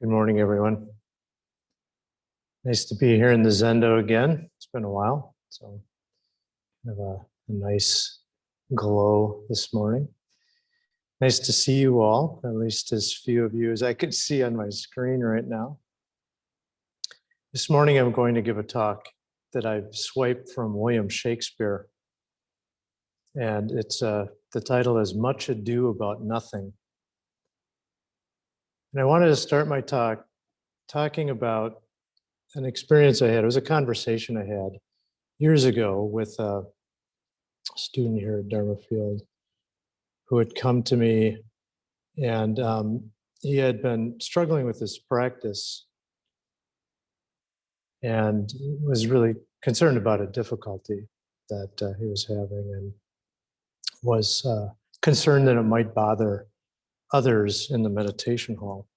Good morning, everyone. Nice to be here in the Zendo again. It's been a while, so have a nice glow this morning. Nice to see you all, at least as few of you as I could see on my screen right now. This morning I'm going to give a talk that I've swiped from William Shakespeare, and it's the title is Much Ado About Nothing. And I wanted to start my talk talking about an experience I had. It was a conversation I had years ago with a student here at Dharma Field who had come to me, and he had been struggling with this practice and was really concerned about a difficulty that he was having, and was concerned that it might bother others in the meditation hall.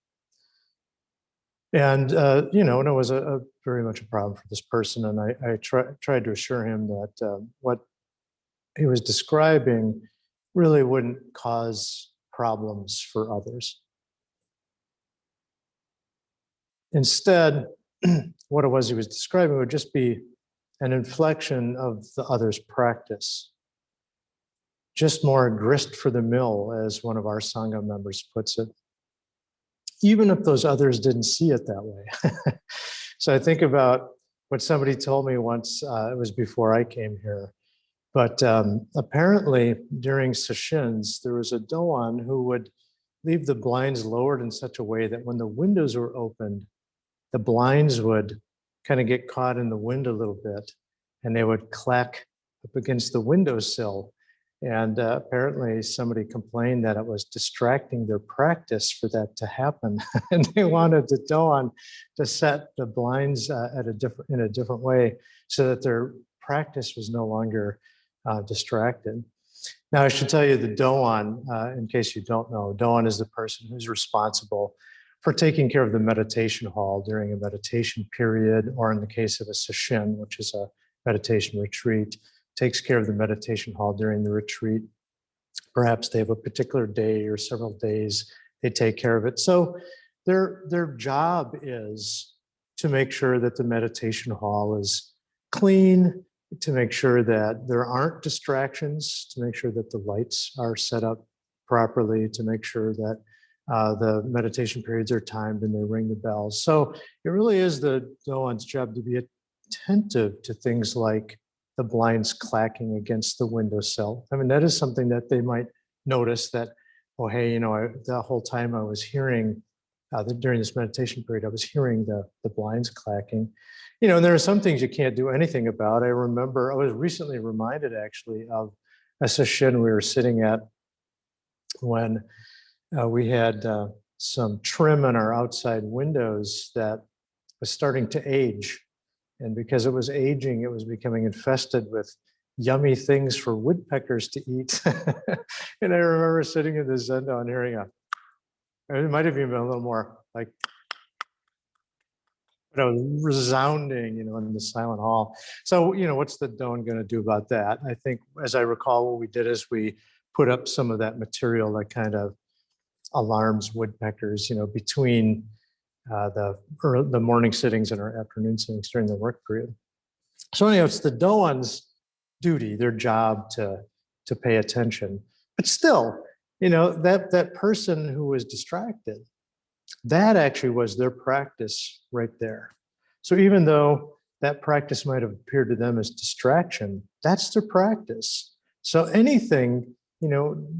And, and it was a very much a problem for this person. And I tried to assure him that what he was describing really wouldn't cause problems for others. Instead, what it was he was describing would just be an inflection of the other's practice. Just more grist for the mill, as one of our Sangha members puts it, even if those others didn't see it that way. So I think about what somebody told me once, it was before I came here, but apparently during sessions, there was a doan who would leave the blinds lowered in such a way that when the windows were opened, the blinds would kind of get caught in the wind a little bit, and they would clack up against the windowsill. And apparently somebody complained that it was distracting their practice for that to happen. And they wanted the doan to set the blinds in a different way so that their practice was no longer distracted. Now, I should tell you the doan, in case you don't know, doan is the person who's responsible for taking care of the meditation hall during a meditation period, or in the case of a sesshin, which is a meditation retreat, takes care of the meditation hall during the retreat. Perhaps they have a particular day or several days they take care of it. So their job is to make sure that the meditation hall is clean, to make sure that there aren't distractions, to make sure that the lights are set up properly, to make sure that the meditation periods are timed and they ring the bells. So it really is the doan's job to be attentive to things like the blinds clacking against the windowsill. I mean, that is something that they might notice that, oh, hey, the whole time I was hearing, during this meditation period, I was hearing the blinds clacking. And there are some things you can't do anything about. I remember, I was recently reminded actually of a session we were sitting at when we had some trim on our outside windows that was starting to age. And because it was aging, it was becoming infested with yummy things for woodpeckers to eat. And I remember sitting in the Zendo and hearing it might have even been a little more like, but it was resounding, in the silent hall. So, what's the doan going to do about that? I think, as I recall, what we did is we put up some of that material that kind of alarms woodpeckers, between the morning sittings and our afternoon sittings during the work period. So anyhow, it's the doan's duty, their job to pay attention. But still, that person who was distracted, that actually was their practice right there. So even though that practice might have appeared to them as distraction, that's their practice. So anything,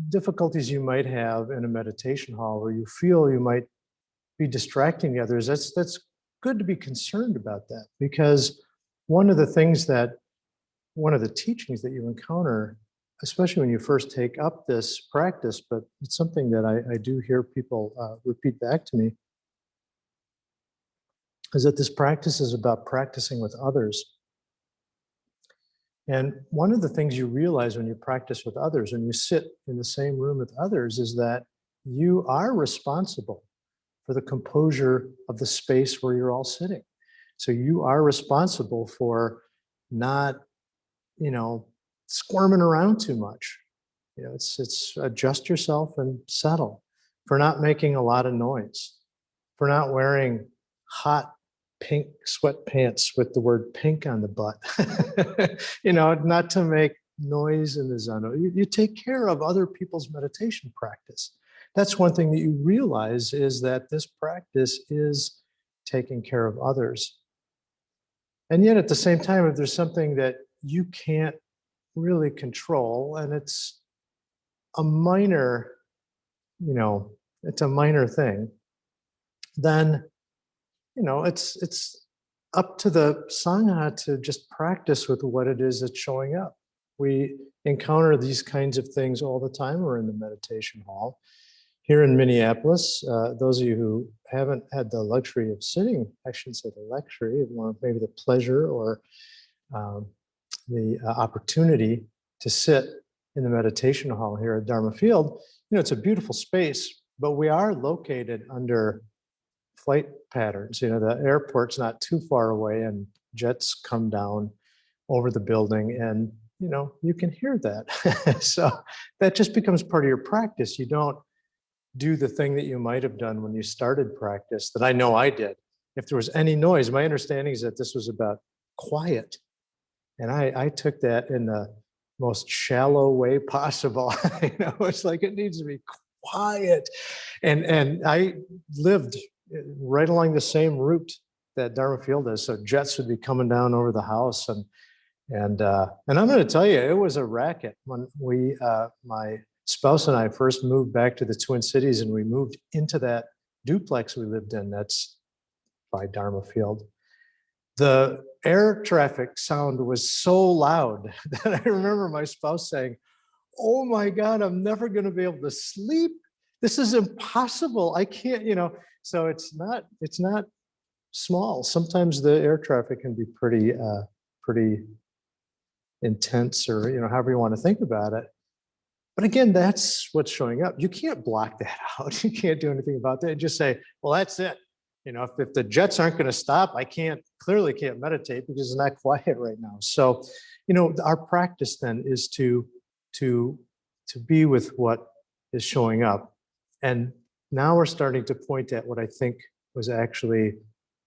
difficulties you might have in a meditation hall where you feel you might be distracting the others, that's good to be concerned about that, because one of the teachings that you encounter, especially when you first take up this practice, but it's something that I do hear people repeat back to me, is that this practice is about practicing with others. And one of the things you realize when you practice with others, when you sit in the same room with others, is that you are responsible for the composure of the space where you're all sitting. So you are responsible for not, squirming around too much. It's adjust yourself and settle, for not making a lot of noise. for not wearing hot pink sweatpants with the word pink on the butt. Not to make noise in the Zen. You take care of other people's meditation practice. That's one thing that you realize, is that this practice is taking care of others. And yet at the same time, if there's something that you can't really control, and it's a minor, it's a minor thing, then, it's up to the Sangha to just practice with what it is that's showing up. We encounter these kinds of things all the time. We're in the meditation hall. Here in Minneapolis, those of you who haven't had the luxury of sitting, I shouldn't say the luxury, maybe the pleasure or the opportunity to sit in the meditation hall here at Dharma Field, it's a beautiful space, but we are located under flight patterns. The airport's not too far away, and jets come down over the building, and you can hear that. So that just becomes part of your practice. You don't do the thing that you might have done when you started practice, that I know I did. If there was any noise, my understanding is that this was about quiet. And I took that in the most shallow way possible. It's like, it needs to be quiet. And I lived right along the same route that Dharma Field is. So jets would be coming down over the house. And I'm going to tell you, it was a racket when my spouse and I first moved back to the Twin Cities, and we moved into that duplex we lived in. That's by Dharma Field. The air traffic sound was so loud that I remember my spouse saying, "Oh my God, I'm never going to be able to sleep. This is impossible. I can't, So it's not small. Sometimes the air traffic can be pretty intense, or if you want to think about it. But again, that's what's showing up. You can't block that out. You can't do anything about that. Just say, well, that's it. If the jets aren't going to stop, I clearly can't meditate because it's not quiet right now. So, our practice then is to be with what is showing up. And now we're starting to point at what I think was actually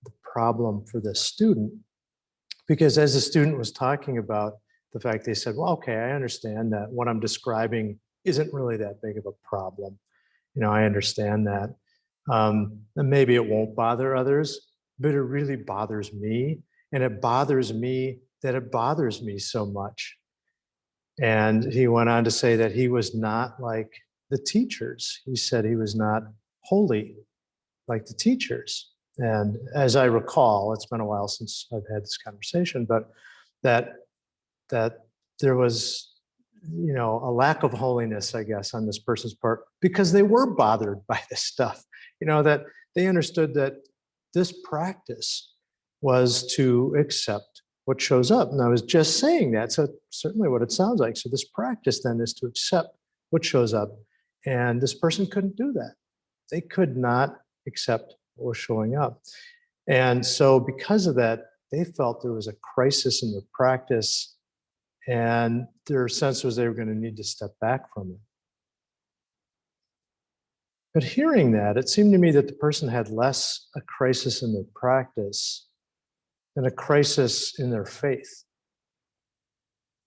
the problem for the student. Because as the student was talking about the fact, they said, well, okay, I understand that what I'm describing isn't really that big of a problem. I understand that. And maybe it won't bother others, but it really bothers me. And it bothers me that it bothers me so much. And he went on to say that he was not like the teachers. He said he was not holy like the teachers. And as I recall, it's been a while since I've had this conversation, but that there was, a lack of holiness, I guess, on this person's part, because they were bothered by this stuff, that they understood that this practice was to accept what shows up. And I was just saying that, so certainly what it sounds like. So this practice then is to accept what shows up. And this person couldn't do that. They could not accept what was showing up. And so because of that, they felt there was a crisis in their practice, and their sense was they were going to need to step back from it. But hearing that, it seemed to me that the person had less a crisis in their practice than a crisis in their faith.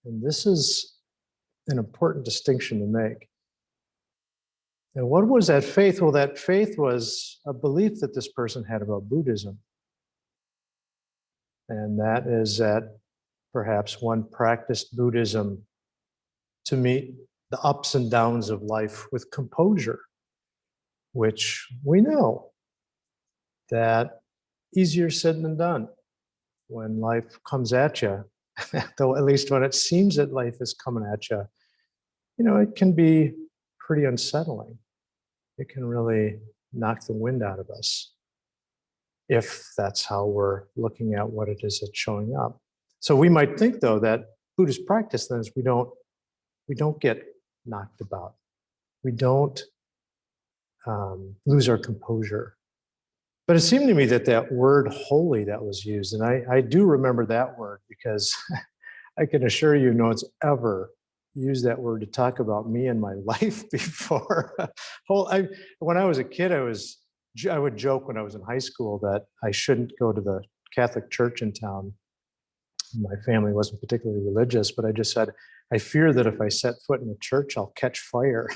And this is an important distinction to make. And what was that faith? Well, that faith was a belief that this person had about Buddhism. And that is that perhaps one practiced Buddhism to meet the ups and downs of life with composure, which we know that easier said than done when life comes at you, though at least when it seems that life is coming at you, it can be pretty unsettling. It can really knock the wind out of us if that's how we're looking at what it is that's showing up. So we might think, though, that Buddhist practice then is we don't get knocked about. We don't lose our composure. But it seemed to me that that word holy that was used, and I do remember that word because I can assure you no one's ever used that word to talk about me and my life before. When I was a kid, I was I would joke when I was in high school that I shouldn't go to the Catholic church in town. My family wasn't particularly religious, but I just said, I fear that if I set foot in the church, I'll catch fire.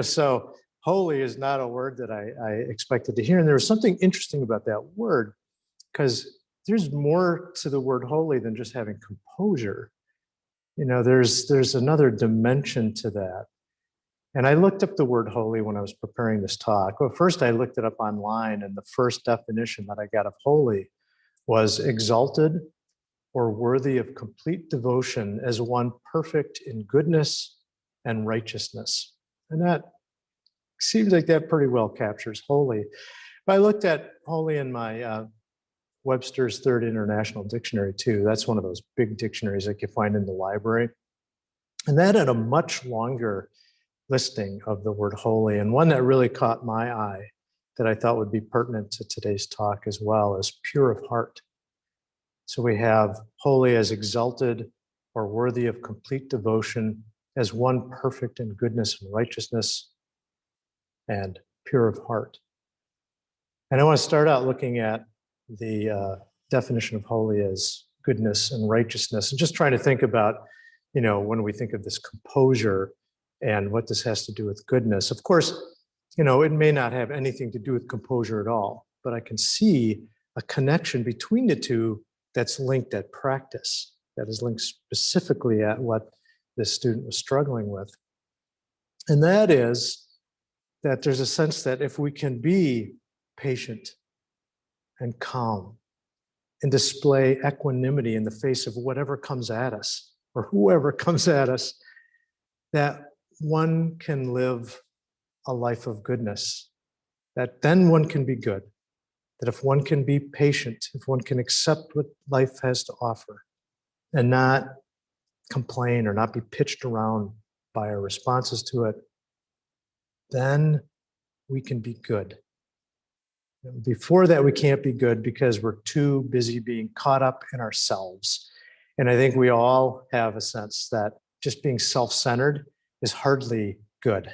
So holy is not a word that I expected to hear. And there was something interesting about that word, because there's more to the word holy than just having composure. There's another dimension to that. And I looked up the word holy when I was preparing this talk. Well, first I looked it up online, and the first definition that I got of holy was exalted or worthy of complete devotion as one perfect in goodness and righteousness. And that seems like that pretty well captures holy. But I looked at holy in my Webster's Third International Dictionary too. That's one of those big dictionaries like you find in the library. And that had a much longer listing of the word holy. And one that really caught my eye that I thought would be pertinent to today's talk as well is pure of heart. So we have holy as exalted or worthy of complete devotion as one perfect in goodness and righteousness and pure of heart. And I want to start out looking at the definition of holy as goodness and righteousness, and just trying to think about, when we think of this composure and what this has to do with goodness. Of course, it may not have anything to do with composure at all, but I can see a connection between the two that's linked at practice, that is linked specifically at what this student was struggling with. And that is that there's a sense that if we can be patient and calm and display equanimity in the face of whatever comes at us or whoever comes at us, that one can live a life of goodness, that then one can be good, that if one can be patient, if one can accept what life has to offer and not complain or not be pitched around by our responses to it, then we can be good. Before that, we can't be good because we're too busy being caught up in ourselves. And I think we all have a sense that just being self-centered is hardly good.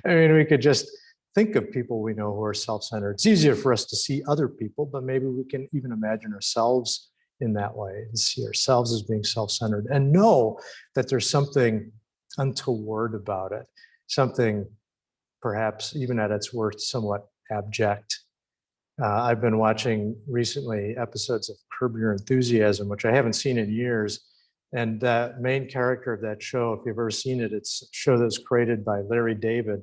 I mean, we could just think of people we know who are self-centered. It's easier for us to see other people, but maybe we can even imagine ourselves in that way and see ourselves as being self-centered and know that there's something untoward about it, something perhaps even at its worst somewhat abject. I've been watching recently episodes of Curb Your Enthusiasm, which I haven't seen in years. And the main character of that show, if you've ever seen it, it's a show that was created by Larry David,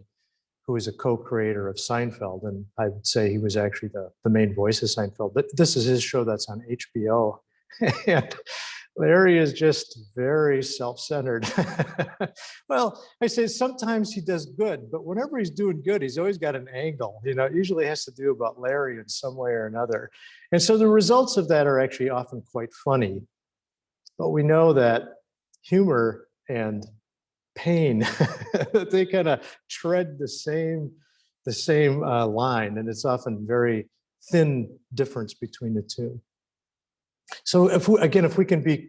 who is a co-creator of Seinfeld. And I would say he was actually the main voice of Seinfeld. But this is his show that's on HBO. And Larry is just very self-centered. Well, I say sometimes he does good, but whenever he's doing good, he's always got an angle. It usually has to do about Larry in some way or another. And so the results of that are actually often quite funny. But we know that humor and pain, they kind of tread the same line, and it's often very thin difference between the two. So if we can be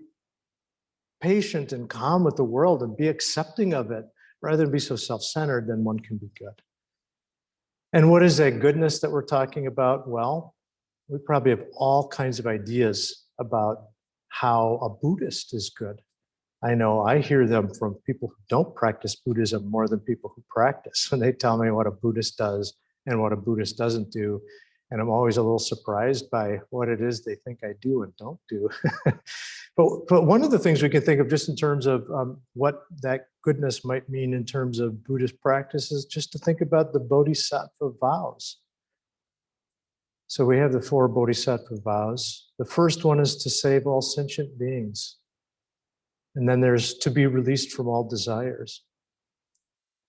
patient and calm with the world and be accepting of it, rather than be so self-centered, then one can be good. And what is that goodness that we're talking about? Well, we probably have all kinds of ideas about how a Buddhist is good. I know I hear them from people who don't practice Buddhism more than people who practice, when they tell me what a Buddhist does and what a Buddhist doesn't do. And I'm always a little surprised by what it is they think I do and don't do. But one of the things we can think of just in terms of what that goodness might mean in terms of Buddhist practice is just to think about the Bodhisattva Vows. So we have the 4 Bodhisattva Vows. The first one is to save all sentient beings. And then there's to be released from all desires,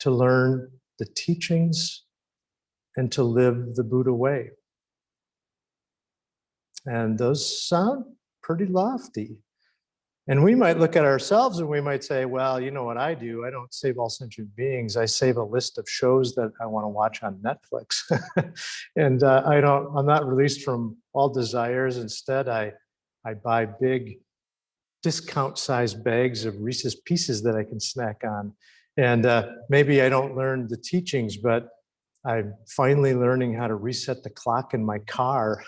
to learn the teachings, and to live the Buddha way. And those sound pretty lofty. And we might look at ourselves and we might say, well, you know what I do? I don't save all sentient beings. I save a list of shows that I want to watch on Netflix. And I'm not released from all desires. Instead, I buy big discount-sized bags of Reese's Pieces that I can snack on. And maybe I don't learn the teachings, but I'm finally learning how to reset the clock in my car.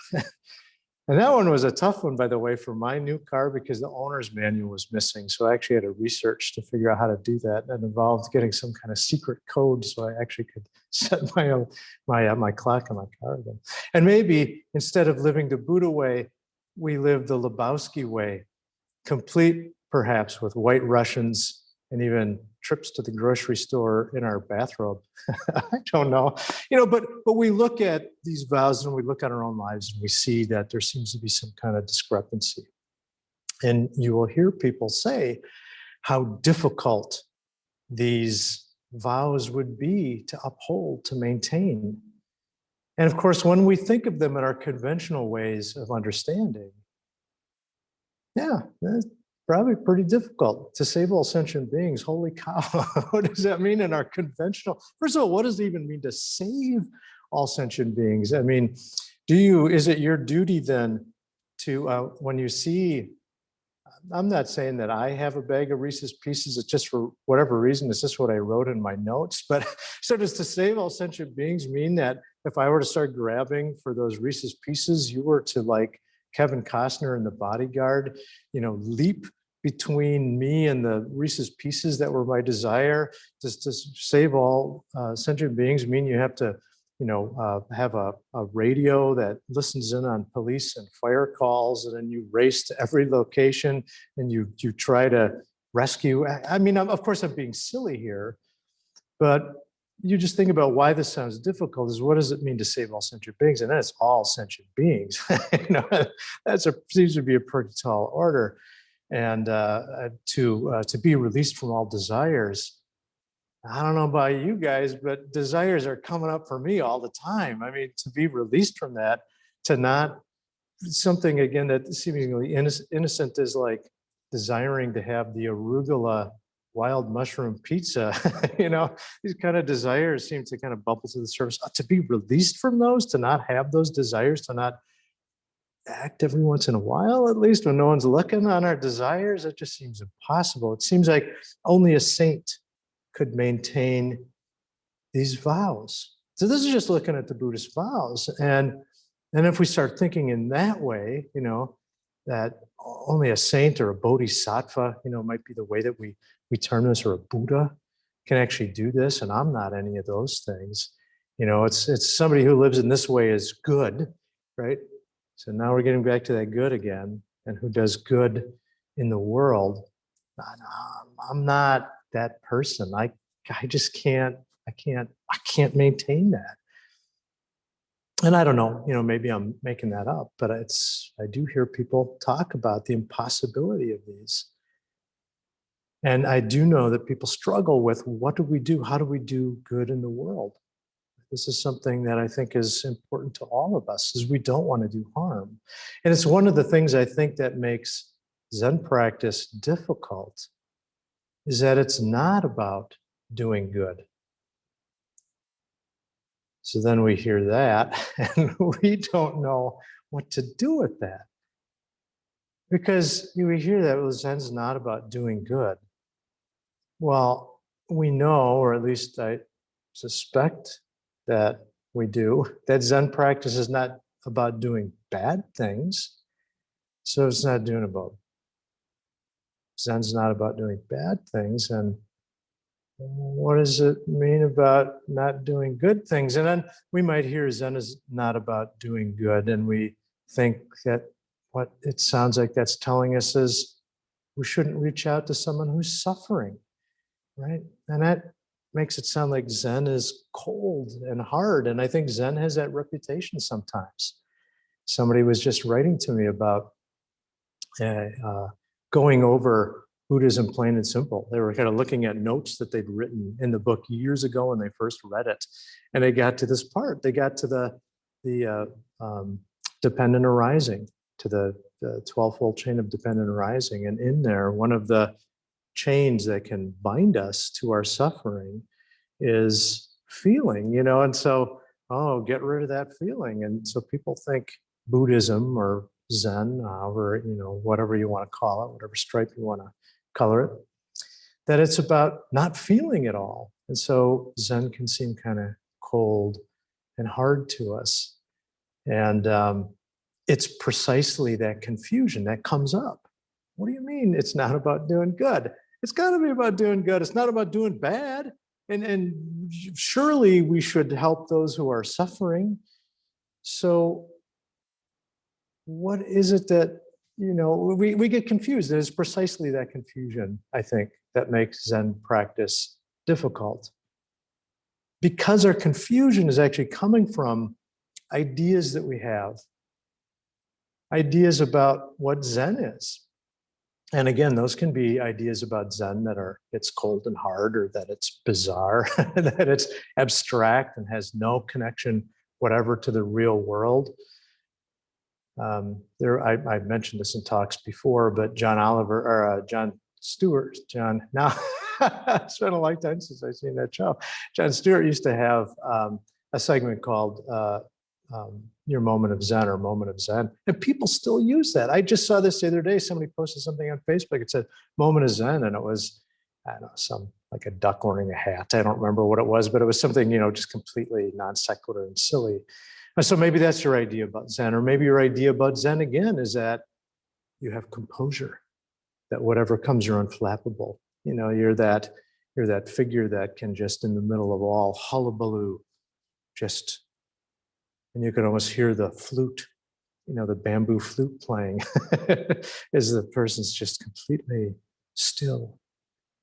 And that one was a tough one, by the way, for my new car because the owner's manual was missing. So I actually had to research to figure out how to do that. That involved getting some kind of secret code so I actually could set my clock in my car again. And maybe instead of living the Buddha way, we live the Lebowski way, complete perhaps with white Russians and even trips to the grocery store in our bathrobe. I don't know, but we look at these vows and we look at our own lives and we see that there seems to be some kind of discrepancy. And you will hear people say how difficult these vows would be to uphold, to maintain. And of course, when we think of them in our conventional ways of understanding, yeah, that's probably pretty difficult to save all sentient beings. Holy cow, what does that mean in our conventional? First of all, what does it even mean to save all sentient beings? I mean, is it your duty then to, when you see, I'm not saying that I have a bag of Reese's Pieces, it's just for whatever reason, it's just what I wrote in my notes, but so does to save all sentient beings mean that if I were to start grabbing for those Reese's Pieces, you were to like Kevin Costner in The Bodyguard, leap between me and the Reese's Pieces that were my desire? Just to save all sentient beings mean you have to, have a radio that listens in on police and fire calls, and then you race to every location and you try to rescue. I mean, of course, I'm being silly here, but you just think about why this sounds difficult is what does it mean to save all sentient beings? And that's all sentient beings. Seems to be a pretty tall order. And to be released from all desires, I don't know about you guys, but desires are coming up for me all the time. I mean, to be released from that, to not something again that seemingly innocent is like desiring to have the arugula wild mushroom pizza. These kind of desires seem to kind of bubble to the surface. To be released from those, to not have those desires, to not act every once in a while, at least when no one's looking on our desires, it just seems impossible. It seems like only a saint could maintain these vows. So this is just looking at the Buddhist vows. And if we start thinking in that way, that only a saint or a bodhisattva, might be the way that we term this, or a Buddha can actually do this. And I'm not any of those things. It's somebody who lives in this way is good, right? So now we're getting back to that good again, and who does good in the world. I'm not that person. I just can't maintain that. And I don't know, maybe I'm making that up, but I do hear people talk about the impossibility of these. And I do know that people struggle with what do we do? How do we do good in the world? This is something that I think is important to all of us, is we don't want to do harm. And it's one of the things I think that makes Zen practice difficult, is that it's not about doing good. So then we hear that and we don't know what to do with that. Because we hear that, well, Zen's not about doing good. Well, we know, or at least I suspect that we do, that Zen practice is not about doing bad things. So it's not doing about, Zen's not about doing bad things. And what does it mean about not doing good things? And then we might hear Zen is not about doing good. And we think that what it sounds like that's telling us is we shouldn't reach out to someone who's suffering, right? And that makes it sound like Zen is cold and hard. And I think Zen has that reputation sometimes. Somebody was just writing to me about going over Buddhism plain and simple. They were kind of looking at notes that they'd written in the book years ago when they first read it. And they got to this part. They got to the dependent arising, to the 12-fold chain of dependent arising. And in there, one of the chains that can bind us to our suffering is feeling, and so, get rid of that feeling. And so people think Buddhism or Zen, or whatever you want to call it, whatever stripe you want to color it, that it's about not feeling at all. And so Zen can seem kind of cold and hard to us. And it's precisely that confusion that comes up. What do you mean it's not about doing good? It's got to be about doing good. It's not about doing bad. And surely we should help those who are suffering. So what is it that, we get confused? And it's precisely that confusion, I think, that makes Zen practice difficult. Because our confusion is actually coming from ideas that we have, ideas about what Zen is. And again, those can be ideas about Zen that it's cold and hard, or that it's bizarre, that it's abstract and has no connection whatever to the real world. I mentioned this in talks before, but John Stewart, now it's been a long time since I've seen that show. John Stewart used to have a segment called Your Moment of Zen, or Moment of Zen. And people still use that. I just saw this the other day. Somebody posted something on Facebook. It said Moment of Zen. And it was, I don't know, like a duck wearing a hat. I don't remember what it was, but it was something, just completely non sequitur and silly. And so maybe that's your idea about Zen. Or maybe your idea about Zen again is that you have composure, that whatever comes, you're unflappable. You're that figure that can just, in the middle of all hullabaloo, and you can almost hear the flute, the bamboo flute playing as the person's just completely still.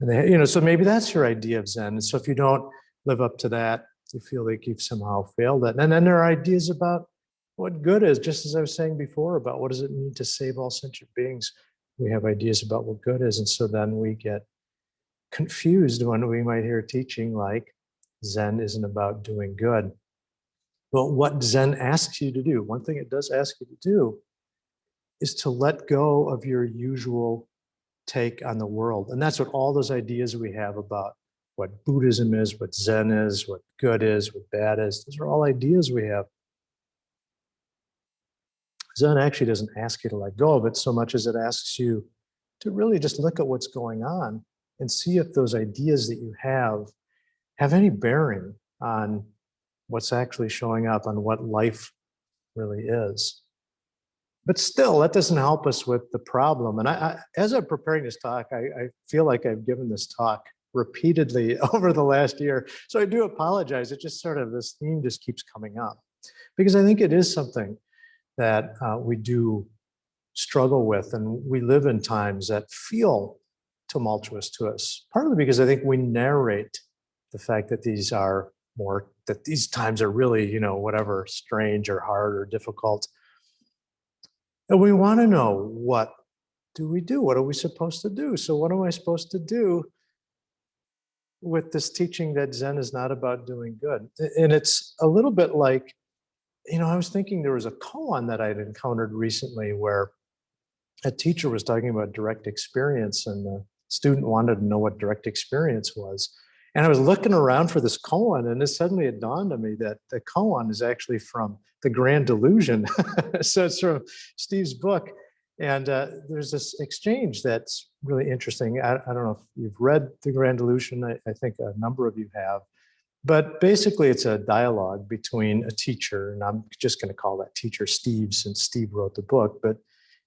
And so maybe that's your idea of Zen. And so if you don't live up to that, you feel like you've somehow failed it. And then there are ideas about what good is, just as I was saying before, about what does it mean to save all sentient beings. We have ideas about what good is. And so then we get confused when we might hear teaching like Zen isn't about doing good. But what Zen asks you to do, one thing it does ask you to do, is to let go of your usual take on the world. And that's what all those ideas we have about what Buddhism is, what Zen is, what good is, what bad is. Those are all ideas we have. Zen actually doesn't ask you to let go of it so much as it asks you to really just look at what's going on and see if those ideas that you have any bearing on what's actually showing up, on what life really is. But still, that doesn't help us with the problem. And as I'm preparing this talk, I feel like I've given this talk repeatedly over the last year. So I do apologize. It just this theme just keeps coming up. Because I think it is something that we do struggle with. And we live in times that feel tumultuous to us. Partly because I think we narrate the fact that these times are really, whatever, strange or hard or difficult. And we want to know, what do we do? What are we supposed to do? So what am I supposed to do with this teaching that Zen is not about doing good? And it's a little bit like, I was thinking there was a koan that I'd encountered recently where a teacher was talking about direct experience, and the student wanted to know what direct experience was. And I was looking around for this koan, and suddenly it dawned on me that the koan is actually from The Grand Delusion. So it's from Steve's book. And there's this exchange that's really interesting. I don't know if you've read The Grand Delusion. I think a number of you have. But basically, it's a dialogue between a teacher, and I'm just going to call that teacher Steve, since Steve wrote the book. But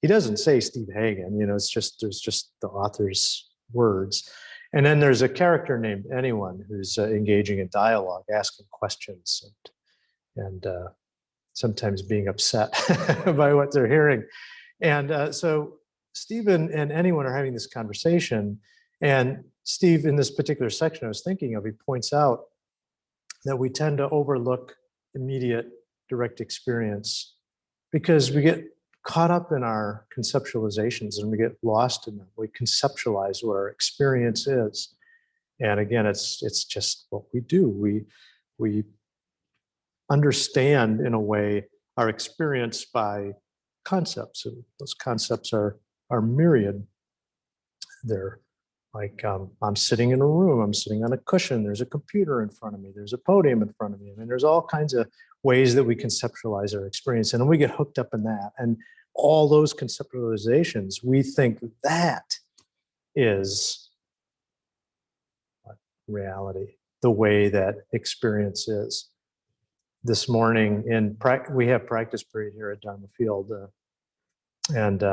he doesn't say Steve Hagen. There's just the author's words. And then there's a character named Anyone who's engaging in dialogue, asking questions, and sometimes being upset by what they're hearing. And so Steve and Anyone are having this conversation. And Steve, in this particular section I was thinking of, he points out that we tend to overlook immediate direct experience because we get caught up in our conceptualizations and we get lost in them. We conceptualize what our experience is. And again, it's just what we do. We understand, in a way, our experience by concepts. And those concepts are myriad. They're like, I'm sitting in a room, I'm sitting on a cushion, there's a computer in front of me, there's a podium in front of me. I mean, there's all kinds of ways that we conceptualize our experience, and then we get hooked up in that. And all those conceptualizations, we think that is reality, the way that experience is. this morning we have practice period here at Dharma Field, and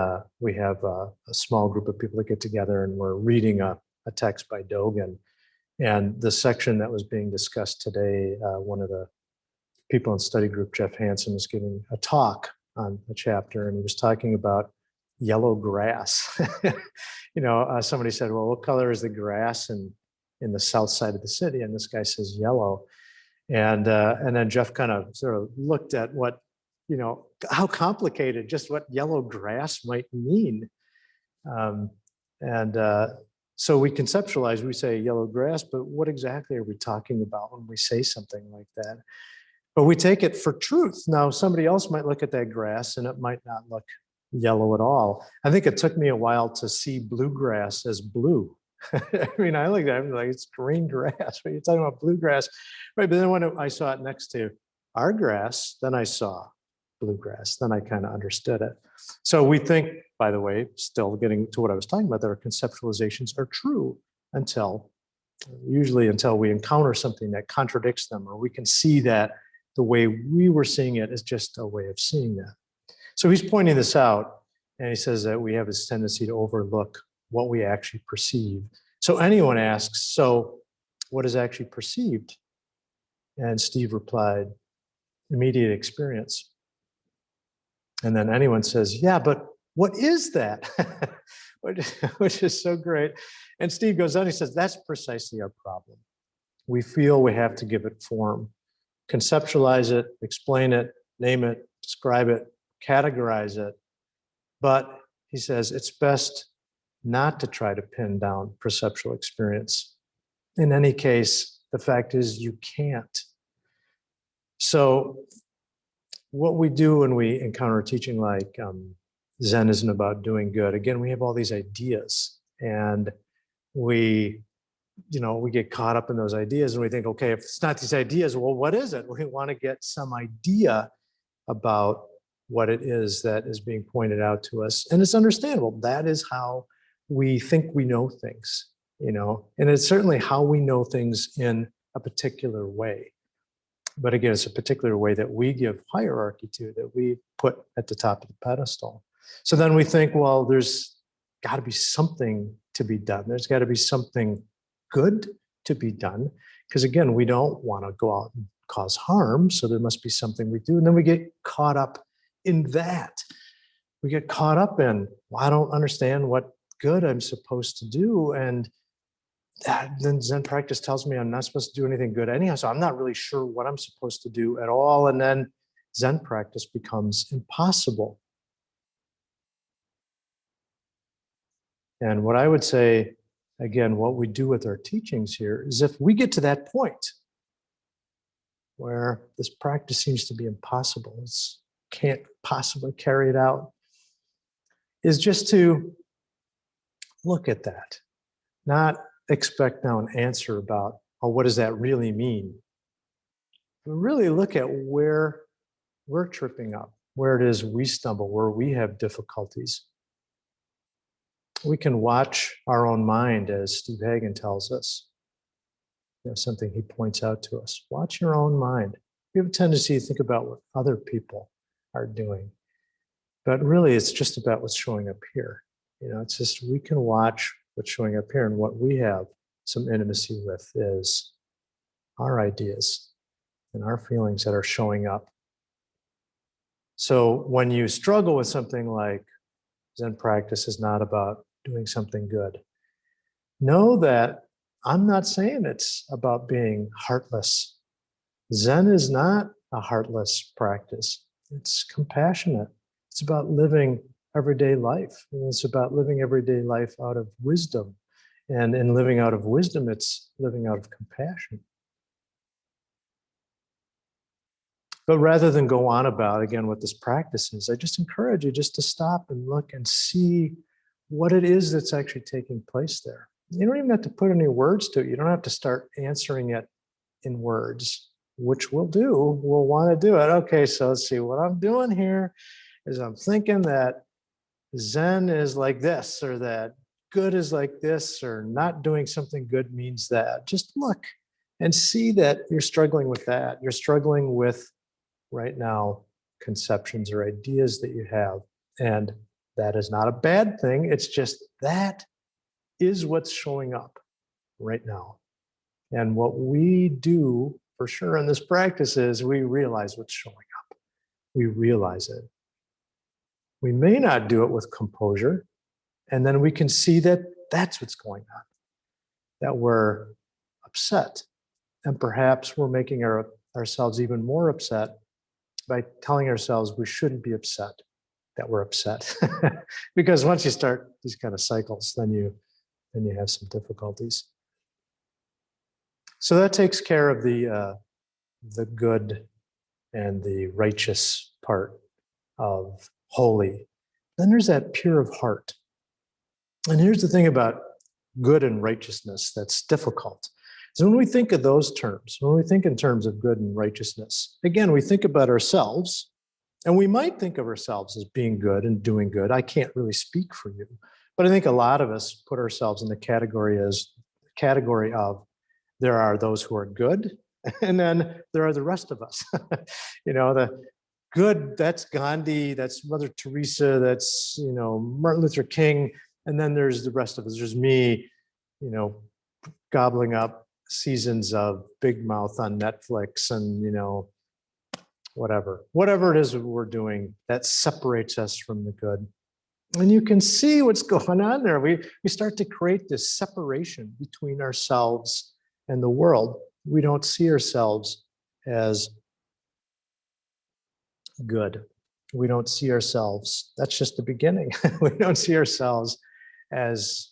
we have a small group of people that get together, and we're reading a text by Dogen. And the section that was being discussed today, one of the people in study group, Jeff Hansen, was giving a talk on the chapter, and he was talking about yellow grass. Somebody said, well, what color is the grass in the south side of the city? And this guy says yellow. And then Jeff kind of sort of looked at how complicated just what yellow grass might mean. So we conceptualize, we say yellow grass, but what exactly are we talking about when we say something like that? But we take it for truth. Now, somebody else might look at that grass and it might not look yellow at all. I think it took me a while to see bluegrass as blue. I mean, I looked at it, I'm like, it's green grass. But you're talking about bluegrass, right? But then when I saw it next to our grass, then I saw bluegrass. Then I kind of understood it. So we think, by the way, still getting to what I was talking about, that our conceptualizations are true usually until we encounter something that contradicts them, or we can see that the way we were seeing it is just a way of seeing that. So he's pointing this out, and he says that we have this tendency to overlook what we actually perceive. So anyone asks, so what is actually perceived? And Steve replied, immediate experience. And then anyone says, yeah, but what is that? which is so great. And Steve goes on, he says, that's precisely our problem. We feel we have to give it form, conceptualize it, explain it, name it, describe it, categorize it. But he says, it's best not to try to pin down perceptual experience. In any case, the fact is you can't. So what we do when we encounter a teaching like Zen isn't about doing good, again, we have all these ideas, and we get caught up in those ideas, and we think, okay, if it's not these ideas, well, what is it? We want to get some idea about what it is that is being pointed out to us. And it's understandable. That is how we think we know things, and it's certainly how we know things in a particular way. But again, it's a particular way that we give hierarchy to, that we put at the top of the pedestal. So then we think, well, there's got to be something to be done. There's got to be something good to be done. Because again, we don't want to go out and cause harm. So there must be something we do. And then we get caught up in that. We get caught up in, well, I don't understand what good I'm supposed to do. And then Zen practice tells me I'm not supposed to do anything good anyhow. So I'm not really sure what I'm supposed to do at all. And then Zen practice becomes impossible. And what I would say, again, what we do with our teachings here is if we get to that point where this practice seems to be impossible, it can't possibly carry it out, is just to look at that, not expect now an answer about, oh, what does that really mean? But really look at where we're tripping up, where it is we stumble, where we have difficulties. We can watch our own mind, as Steve Hagen tells us. Something he points out to us. Watch your own mind. We have a tendency to think about what other people are doing. But really, it's just about what's showing up here. It's just we can watch what's showing up here, and what we have some intimacy with is our ideas and our feelings that are showing up. So when you struggle with something like Zen practice is not about doing something good, know that I'm not saying it's about being heartless. Zen is not a heartless practice. It's compassionate. It's about living everyday life. And it's about living everyday life out of wisdom. And in living out of wisdom, it's living out of compassion. But rather than go on about, again, what this practice is, I just encourage you just to stop and look and see what it is that's actually taking place there. You don't even have to put any words to it. You don't have to start answering it in words, which we'll do. We'll want to do it. Okay, so let's see. What I'm doing here is I'm thinking that Zen is like this, or that good is like this, or not doing something good means that. Just look and see that you're struggling with that. You're struggling with right now conceptions or ideas that you have. And that is not a bad thing. It's just that is what's showing up right now. And what we do for sure in this practice is we realize what's showing up. We realize it. We may not do it with composure. And then we can see that that's what's going on, that we're upset. And perhaps we're making ourselves even more upset by telling ourselves we shouldn't be upset that we're upset. Because once you start these kind of cycles, then you have some difficulties. So that takes care of the good and the righteous part of holy. Then there's that pure of heart. And here's the thing about good and righteousness that's difficult. So when we think of those terms, when we think in terms of good and righteousness, again, we think about ourselves, and we might think of ourselves as being good and doing good. I can't really speak for you, but I think a lot of us put ourselves in the category of there are those who are good, and then there are the rest of us. The good, that's Gandhi, that's Mother Teresa, that's, Martin Luther King, and then there's the rest of us. There's me, gobbling up seasons of Big Mouth on Netflix and, whatever it is that we're doing that separates us from the good. And you can see what's going on there. We start to create this separation between ourselves and the world. We don't see ourselves as good. We don't see ourselves, that's just the beginning. We don't see ourselves as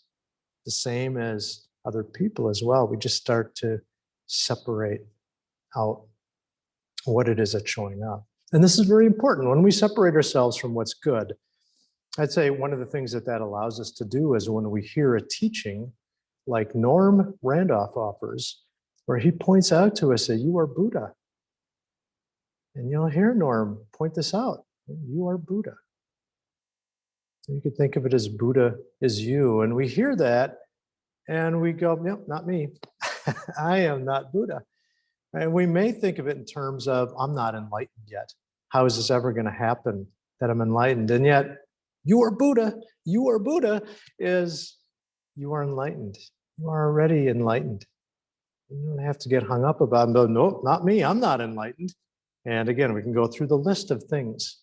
the same as other people as well. We just start to separate out what it is that's showing up. And this is very important. When we separate ourselves from what's good, I'd say one of the things that allows us to do is when we hear a teaching like Norm Randolph offers, where he points out to us that you are Buddha. And you'll hear Norm point this out. You are Buddha. You could think of it as Buddha is you. And we hear that and we go, nope, not me. I am not Buddha. And we may think of it in terms of, I'm not enlightened yet. How is this ever going to happen that I'm enlightened? And yet, you are Buddha. You are Buddha is you are enlightened. You are already enlightened. You don't have to get hung up about it. No, not me. I'm not enlightened. And again, we can go through the list of things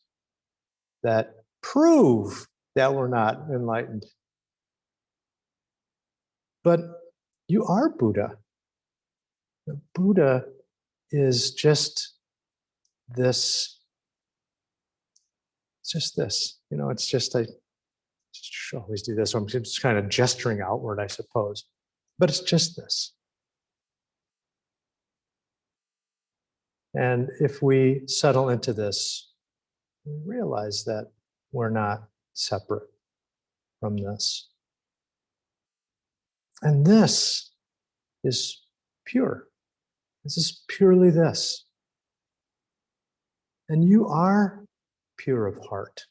that prove that we're not enlightened. But you are Buddha. The Buddha is just this. It's just this. It's just I always do this. So I'm just kind of gesturing outward, I suppose. But it's just this. And if we settle into this, we realize that we're not separate from this. And this is pure. This is purely this. And you are pure of heart.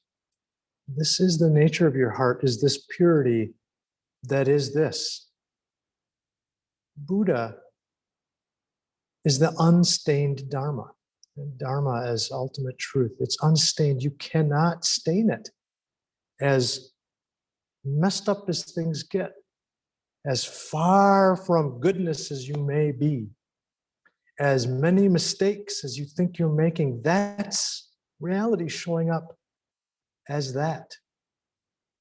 This is the nature of your heart, is this purity that is this. Buddha is the unstained Dharma. And Dharma as ultimate truth. It's unstained. You cannot stain it. As messed up as things get, as far from goodness as you may be, as many mistakes as you think you're making, that's reality showing up as that.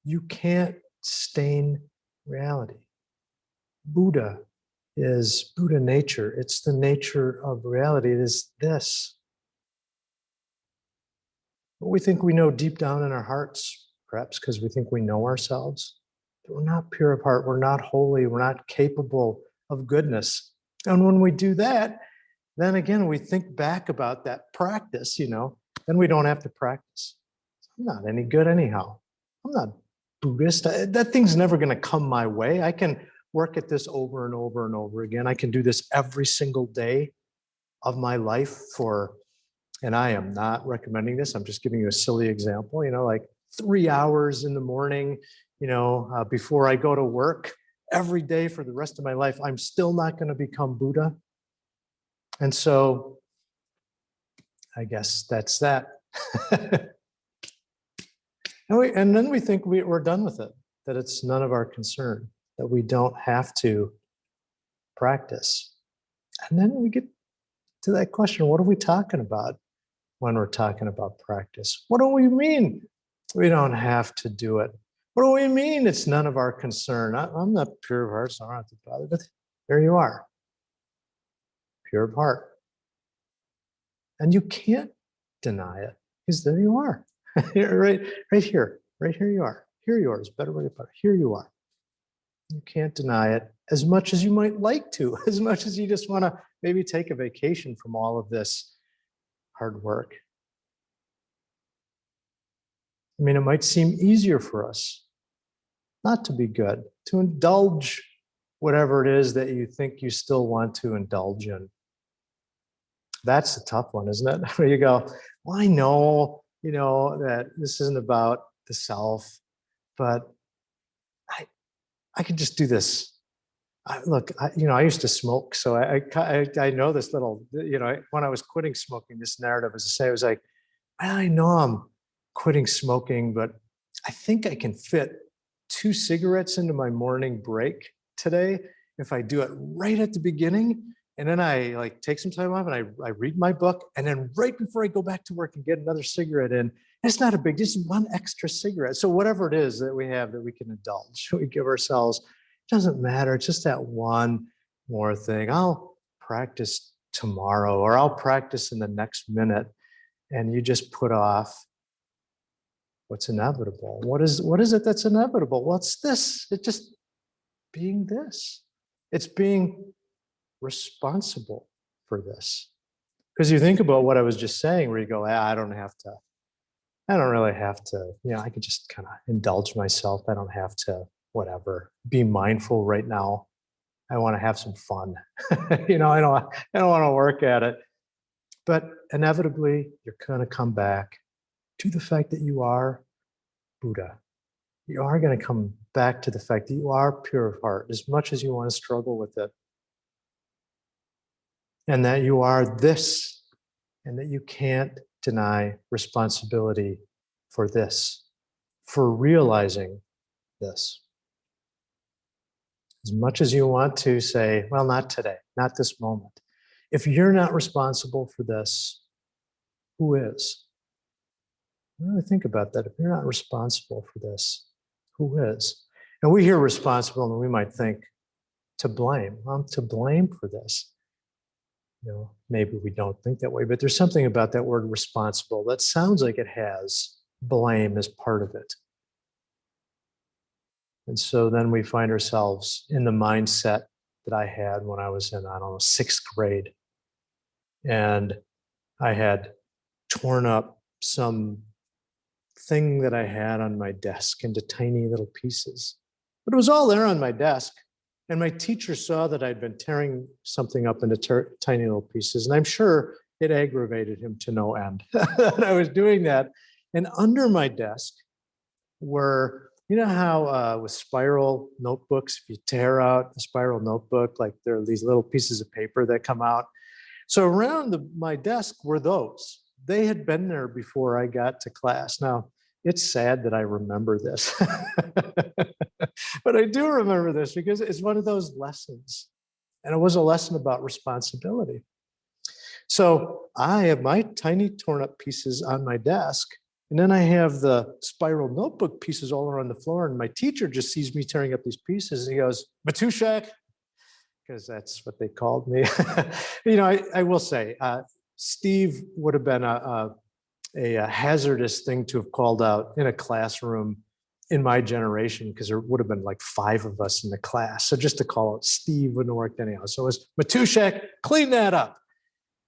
You can't stain reality. Buddha is Buddha nature. It's the nature of reality. It is this. What we think we know deep down in our hearts, perhaps because we think we know ourselves, but we're not pure of heart. We're not holy. We're not capable of goodness. And when we do that, then again, we think back about that practice, then we don't have to practice. I'm not any good anyhow. I'm not Buddhist. That thing's never going to come my way. I can work at this over and over and over again. I can do this every single day of my life and I am not recommending this. I'm just giving you a silly example, like 3 hours in the morning, before I go to work every day for the rest of my life. I'm still not going to become Buddha. And so I guess that's that. And then we think we're done with it, that it's none of our concern, that we don't have to practice. And then we get to that question, what are we talking about when we're talking about practice? What do we mean we don't have to do it? What do we mean it's none of our concern? I'm not pure of heart, so I don't have to bother, but there you are, pure of heart. And you can't deny it, because there you are. right here you are. Here you are, is a better way to put it. Here you are. You can't deny it as much as you might like to, as much as you just want to maybe take a vacation from all of this hard work. I mean, it might seem easier for us not to be good, to indulge whatever it is that you think you still want to indulge in. That's the tough one, isn't it? Where you go, well, I know, that this isn't about the self, but I could just do this. I used to smoke, so I know this little, when I was quitting smoking, this narrative, as I say, it was like, I know I'm quitting smoking, but I think I can fit 2 cigarettes into my morning break today if I do it right at the beginning. And then I take some time off and I read my book. And then right before I go back to work and get another cigarette in, it's not a big, just 1 extra cigarette. So whatever it is that we have that we can indulge, we give ourselves, it doesn't matter. It's just that one more thing. I'll practice tomorrow, or I'll practice in the next minute. And you just put off what's inevitable. What is it that's inevitable? Well, it's this. It's just being this. It's being responsible for this. Because you think about what I was just saying, where you go, I don't really have to, I can just kind of indulge myself. I don't have to, whatever, be mindful right now. I want to have some fun. I don't want to work at it. But inevitably, you're going to come back to the fact that you are Buddha. You are going to come back to the fact that you are pure of heart, as much as you want to struggle with it. And that you are this, and that you can't deny responsibility for this, for realizing this. As much as you want to say, well, not today, not this moment. If you're not responsible for this, who is? Really think about that. If you're not responsible for this, who is? And we hear responsible and we might think to blame. I'm to blame for this. Maybe we don't think that way, but there's something about that word responsible that sounds like it has blame as part of it. And so then we find ourselves in the mindset that I had when I was in, 6th grade. And I had torn up some thing that I had on my desk into tiny little pieces. But it was all there on my desk. And my teacher saw that I'd been tearing something up into tiny little pieces. And I'm sure it aggravated him to no end that I was doing that. And under my desk were, how with spiral notebooks, if you tear out a spiral notebook, like there are these little pieces of paper that come out. So around my desk were those. They had been there before I got to class. Now, it's sad that I remember this, but I do remember this because it's one of those lessons. And it was a lesson about responsibility. So I have my tiny torn up pieces on my desk, and then I have the spiral notebook pieces all around the floor. And my teacher just sees me tearing up these pieces. And he goes, Matuszak, because that's what they called me. I will say, Steve would have been a hazardous thing to have called out in a classroom in my generation, because there would have been like 5 of us in the class. So just to call out Steve wouldn't have worked anyhow. So it was Matuszak, clean that up.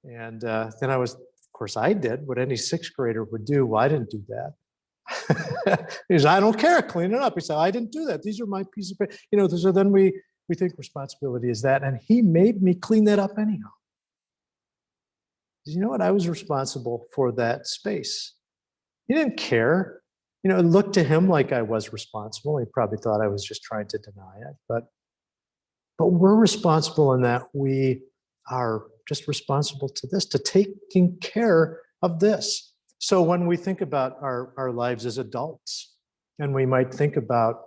And then of course I did what any 6th grader would do. Well, I didn't do that. He said, I don't care, clean it up. He said, I didn't do that. These are my pieces of paper. So then we think responsibility is that. And he made me clean that up anyhow. You know what? I was responsible for that space. He didn't care. It looked to him like I was responsible. He probably thought I was just trying to deny it. But we're responsible in that we are just responsible to this, to taking care of this. So when we think about our lives as adults, and we might think about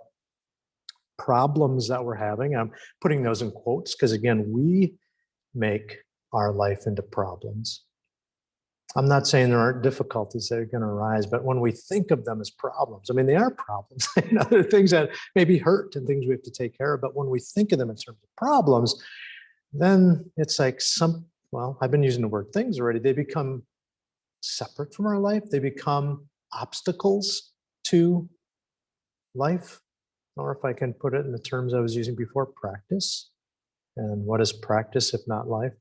problems that we're having, I'm putting those in quotes because, again, we make our life into problems. I'm not saying there aren't difficulties that are going to arise, but when we think of them as problems, I mean, they are problems. Other things that maybe hurt and things we have to take care of. But when we think of them in terms of problems, then it's like well, I've been using the word things already. They become separate from our life. They become obstacles to life. Or if I can put it in the terms I was using before, practice. And what is practice if not life?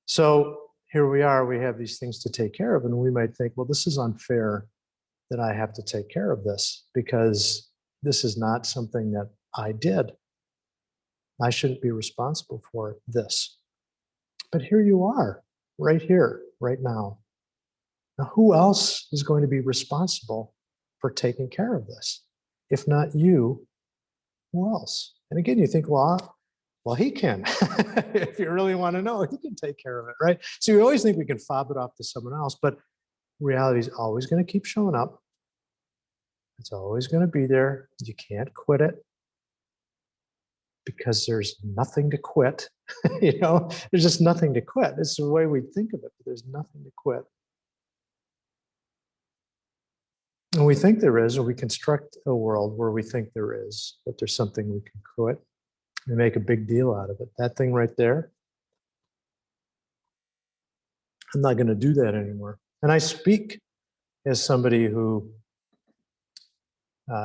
So here we are, we have these things to take care of, and we might think, well, this is unfair that I have to take care of this because this is not something that I did. I shouldn't be responsible for this. But here you are, right here, right now. Now, who else is going to be responsible for taking care of this? If not you, who else? And again, you think, well, he can. If you really want to know, he can take care of it, right? So we always think we can fob it off to someone else, but reality is always going to keep showing up. It's always going to be there. You can't quit it because there's nothing to quit. There's just nothing to quit. It's the way we think of it, but there's nothing to quit. And we think there is, or we construct a world where we think there is, that there's something we can quit. We make a big deal out of it. That thing right there, I'm not going to do that anymore. And I speak as somebody who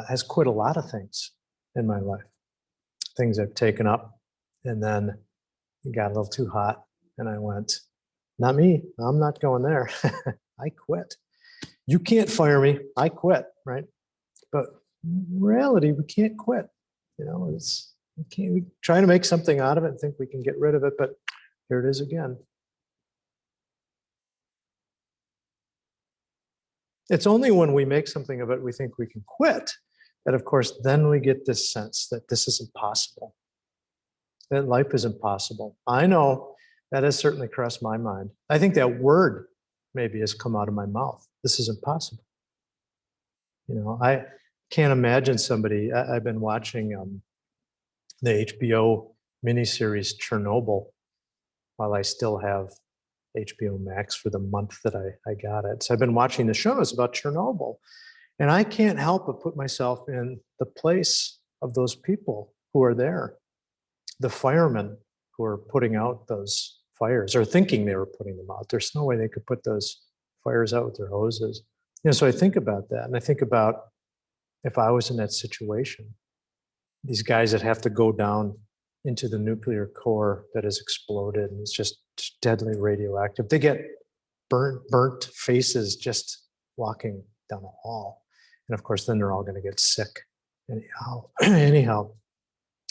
has quit a lot of things in my life. Things I've taken up, and then it got a little too hot, and I went, not me, I'm not going there. I quit. You can't fire me, I quit, right? But in reality, we can't quit. We try to make something out of it and think we can get rid of it, but here it is again. It's only when we make something of it we think we can quit that, of course, then we get this sense that this is impossible, that life is impossible. I know that has certainly crossed my mind. I think that word maybe has come out of my mouth. This is impossible. I can't imagine somebody, I've been watching the HBO miniseries Chernobyl while I still have HBO Max for the month that I got it. So I've been watching the shows about Chernobyl, and I can't help but put myself in the place of those people who are there, the firemen who are putting out those fires or thinking they were putting them out. There's no way they could put those fires out with their hoses. So I think about that, and I think about if I was in that situation, these guys that have to go down into the nuclear core that has exploded and it's just deadly radioactive. They get burnt faces just walking down the hall. And of course, then they're all going to get sick anyhow.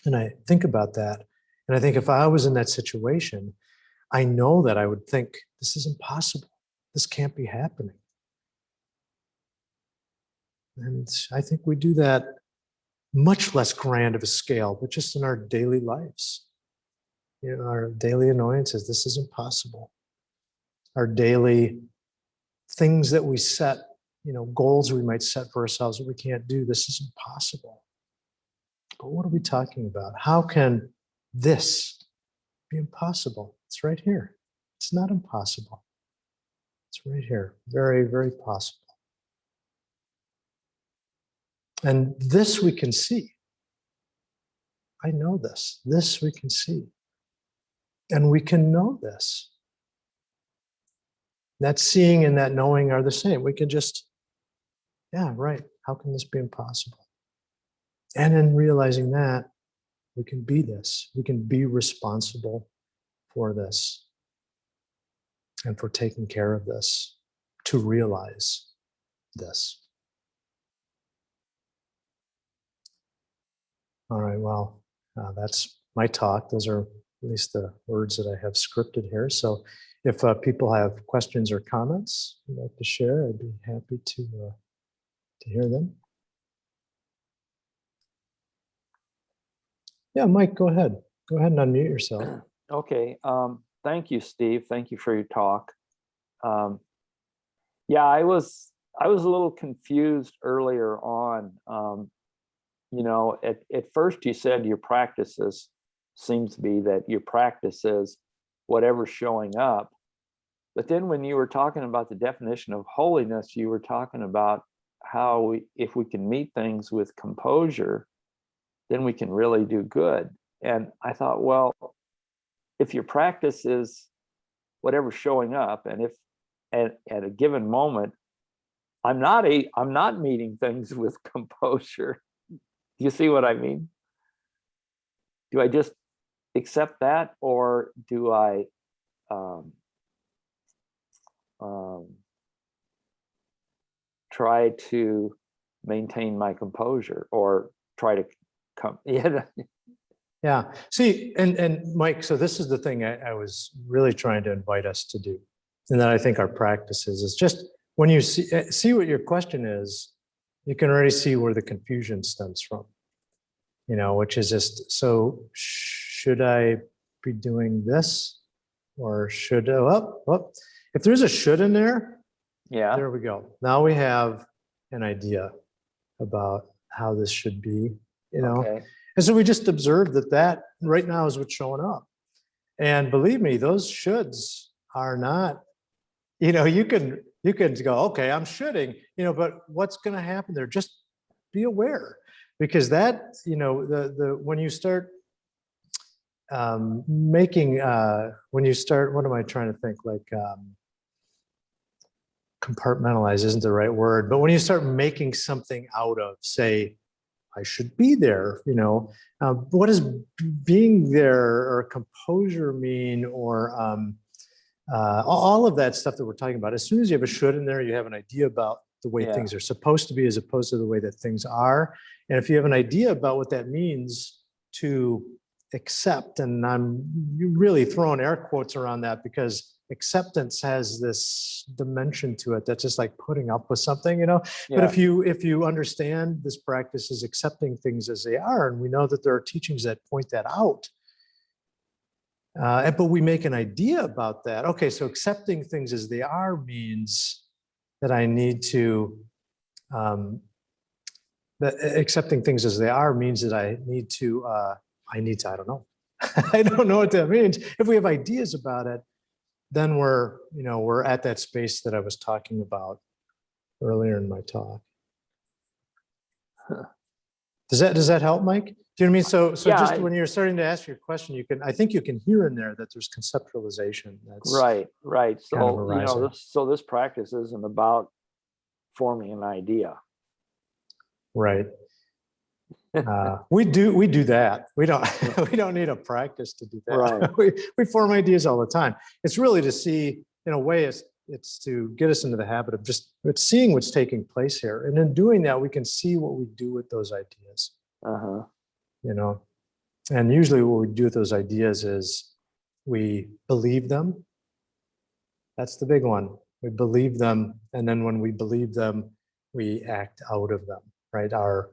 And I think about that. And I think if I was in that situation, I know that I would think, this is impossible. This can't be happening. And I think we do that much less grand of a scale, but just in our daily lives. Our daily annoyances, this is impossible. Our daily things that we set, goals we might set for ourselves that we can't do, this is impossible. But what are we talking about? How can this be impossible? It's right here. It's not impossible. It's right here. Very, very possible. And this we can see. I know this. This we can see. And we can know this. That seeing and that knowing are the same. We can just, yeah, right. How can this be impossible? And in realizing that, we can be this. We can be responsible for this and for taking care of this, to realize this. All right, well, that's my talk. Those are at least the words that I have scripted here. So if people have questions or comments you'd like to share, I'd be happy to hear them. Yeah, Mike, go ahead. Go ahead and unmute yourself. Okay. Thank you, Steve. Thank you for your talk. Yeah, I was a little confused earlier on. At first you said your practices seems to be that your practice is whatever's showing up. But then when you were talking about the definition of holiness, you were talking about how if we can meet things with composure, then we can really do good. And I thought, well, if your practice is whatever's showing up, and if at a given moment, I'm not meeting things with composure. Do you see what I mean? Do I just accept that, or do I try to maintain my composure, or try to come? Yeah. See, and Mike, so this is the thing I was really trying to invite us to do, and that I think our practice is just when you see what your question is, you can already see where the confusion stems from. Which is just, so should I be doing this, or should if there's a should in there, Yeah, there we go. Now we have an idea about how this should be. okay. And so we just observed that right now is what's showing up. And believe me, those shoulds are not, you can go, okay, I'm shoulding, but what's going to happen there? Just be aware, because that, when you start what am I trying to think? Like, compartmentalize isn't the right word, but when you start making something out of, say, I should be there, what does being there or composure mean, or all of that stuff that we're talking about. As soon as you have a should in there, you have an idea about the way things are supposed to be as opposed to the way that things are. And if you have an idea about what that means to accept, and I'm really throwing air quotes around that because acceptance has this dimension to it that's just like putting up with something, But if you understand this practice is accepting things as they are, and we know that there are teachings that point that out, but we make an idea about that. Okay, so accepting things as they are means that I need to, that accepting things as they are means that I need to, I don't know. I don't know what that means. If we have ideas about it, then we're at that space that I was talking about earlier in my talk. Does that help, Mike? Do you know what I mean? So just when you're starting to ask your question, I think you can hear in there that there's conceptualization. That's right. So so this practice isn't about forming an idea. Right. We do that. We don't need a practice to do that. Right. We form ideas all the time. It's really to see, in a way, it's to get us into the habit of just seeing what's taking place here. And in doing that, we can see what we do with those ideas. And usually what we do with those ideas is we believe them. That's the big one. We believe them. And then when we believe them, we act out of them, right? Our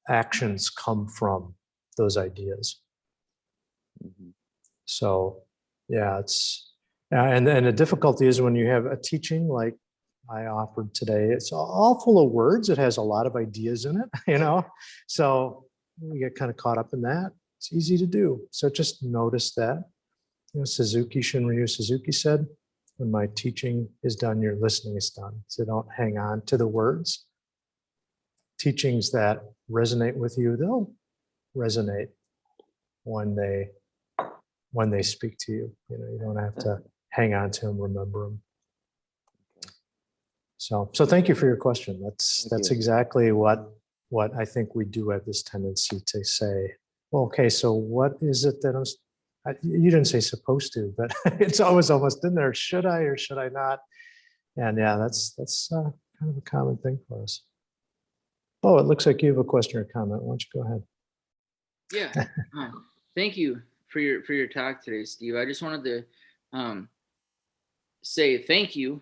actions come from those ideas. So yeah, and the difficulty is when you have a teaching like I offered today, it's all full of words. It has a lot of ideas in it, so we get kind of caught up in that. It's easy to do. So just notice that. Shinryu Suzuki said, when my teaching is done, your listening is done. So don't hang on to the words. Teachings that resonate with you, they'll resonate when they speak to you. You don't have to hang on to them, remember them. So thank you for your question. That's exactly what I think we do have this tendency to say, well, okay, so what is it that you didn't say supposed to, but it's always almost in there. Should I or should I not? And yeah, that's kind of a common thing for us. Oh, it looks like you have a question or comment. Why don't you go ahead? Yeah. Thank you for your talk today, Steve. I just wanted to say thank you,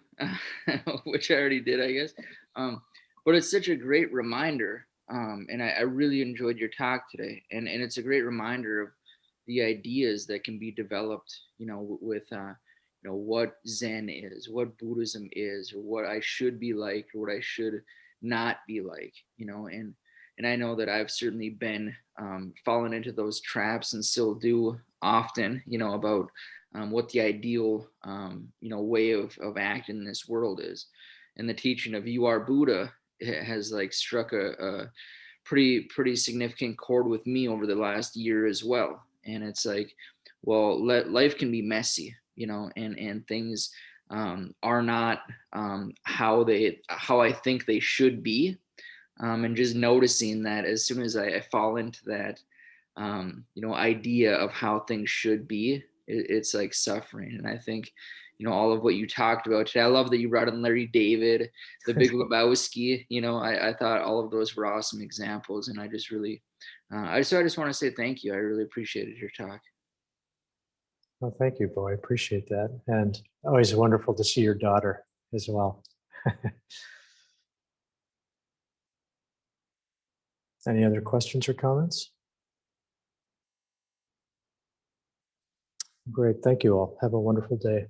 which I already did, I guess. But it's such a great reminder, and I really enjoyed your talk today. And it's a great reminder of the ideas that can be developed, with what Zen is, what Buddhism is, or what I should be like, or what I should not be like, and I know that I've certainly been fallen into those traps and still do often, about what the ideal, way of acting in this world is. And the teaching of "You are Buddha" has like struck a pretty significant chord with me over the last year as well. And it's like, well, life can be messy, and things are not how I think they should be. And just noticing that as soon as I fall into that, idea of how things should be, it's like suffering. And I think, all of what you talked about today, I love that you brought in Larry David, the Big Lebowski. I thought all of those were awesome examples, and I just really, I just want to say thank you. I really appreciated your talk. Well, thank you, Bo. I appreciate that. And always wonderful to see your daughter as well. Any other questions or comments? Great. Thank you all. Have a wonderful day.